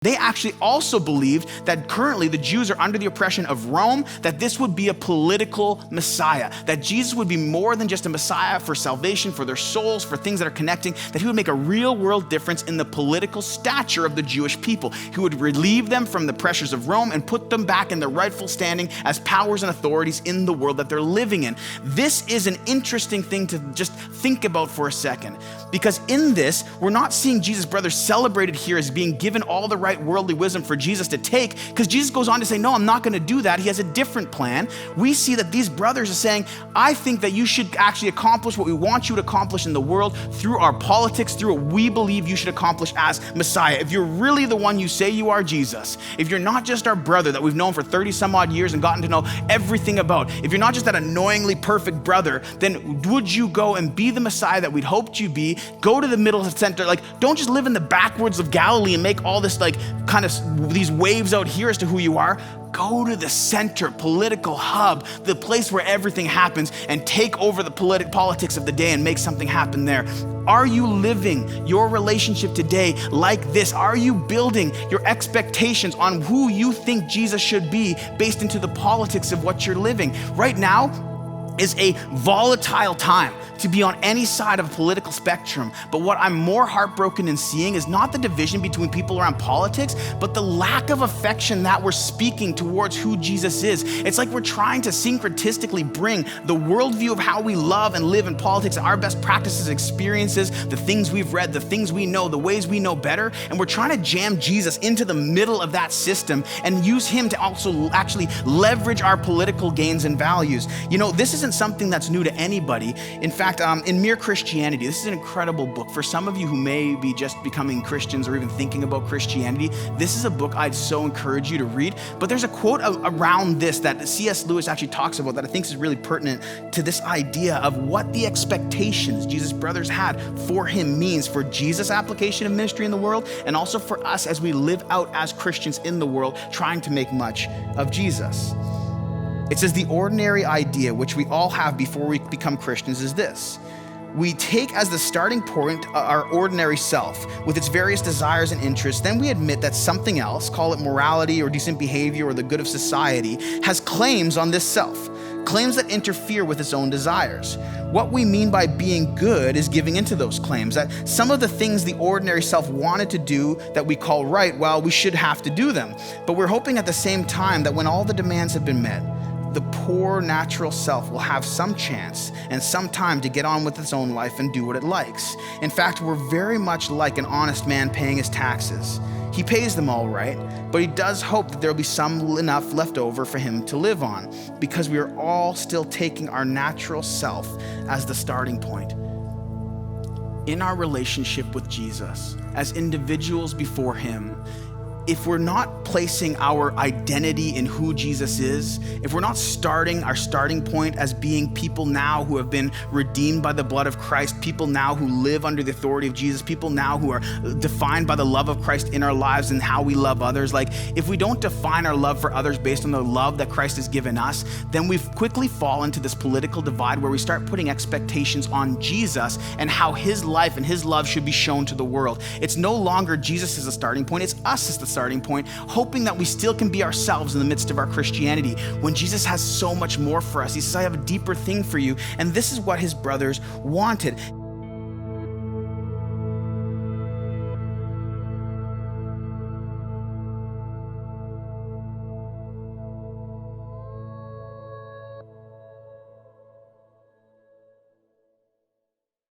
They actually also believed that currently the Jews are under the oppression of Rome, that this would be a political Messiah, that Jesus would be more than just a Messiah for salvation, for their souls, for things that are connecting, that he would make a real world difference in the political stature of the Jewish people. He would relieve them from the pressures of Rome and put them back in their rightful standing as powers and authorities in the world that they're living in. This is an interesting thing to just think about for a second, because in this, we're not seeing Jesus' brothers celebrated here as being given all the right worldly wisdom for Jesus to take, because Jesus goes on to say, no, I'm not going to do that. He has a different plan. We see that these brothers are saying, I think that you should actually accomplish what we want you to accomplish in the world through our politics, through what we believe you should accomplish as Messiah. If you're really the one you say you are, Jesus, if you're not just our brother that we've known for 30 some odd years and gotten to know everything about, if you're not just that annoyingly perfect brother, then would you go and be the Messiah that we'd hoped you be? Go to the middle of the center. Like, don't just live in the backwoods of Galilee and make all this like kind of these waves out here as to who you are. Go to the center, political hub, the place where everything happens, and take over the politics of the day and make something happen there. Are you living your relationship today like this? Are you building your expectations on who you think Jesus should be based into the politics of what you're living? Right now is a volatile time to be on any side of a political spectrum. But what I'm more heartbroken in seeing is not the division between people around politics, but the lack of affection that we're speaking towards who Jesus is. It's like we're trying to syncretistically bring the worldview of how we love and live in politics, our best practices, experiences, the things we've read, the things we know, the ways we know better, and we're trying to jam Jesus into the middle of that system and use him to also actually leverage our political gains and values. You know, this isn't something that's new to anybody. In fact, in Mere Christianity, this is an incredible book. For some of you who may be just becoming Christians or even thinking about Christianity, this is a book I'd so encourage you to read. But there's a quote around this that C.S. Lewis actually talks about that I think is really pertinent to this idea of what the expectations Jesus' brothers had for him means for Jesus' application of ministry in the world, and also for us as we live out as Christians in the world, trying to make much of Jesus. It says the ordinary idea, which we all have before we become Christians, is this. We take as the starting point our ordinary self with its various desires and interests. Then we admit that something else, call it morality or decent behavior or the good of society, has claims on this self, claims that interfere with its own desires. What we mean by being good is giving into those claims, that some of the things the ordinary self wanted to do that we call right, well, we should have to do them. But we're hoping at the same time that when all the demands have been met, the poor natural self will have some chance and some time to get on with its own life and do what it likes. In fact, we're very much like an honest man paying his taxes. He pays them all right, but he does hope that there'll be some enough left over for him to live on, because we are all still taking our natural self as the starting point. In our relationship with Jesus, as individuals before him, if we're not placing our identity in who Jesus is, if we're not starting our starting point as being people now who have been redeemed by the blood of Christ, people now who live under the authority of Jesus, people now who are defined by the love of Christ in our lives and how we love others, like if we don't define our love for others based on the love that Christ has given us, then we quickly fall into this political divide where we start putting expectations on Jesus and how his life and his love should be shown to the world. It's no longer Jesus as the starting point, it's us as the starting point, hoping that we still can be ourselves in the midst of our Christianity, when Jesus has so much more for us. He says, I have a deeper thing for you. And this is what his brothers wanted.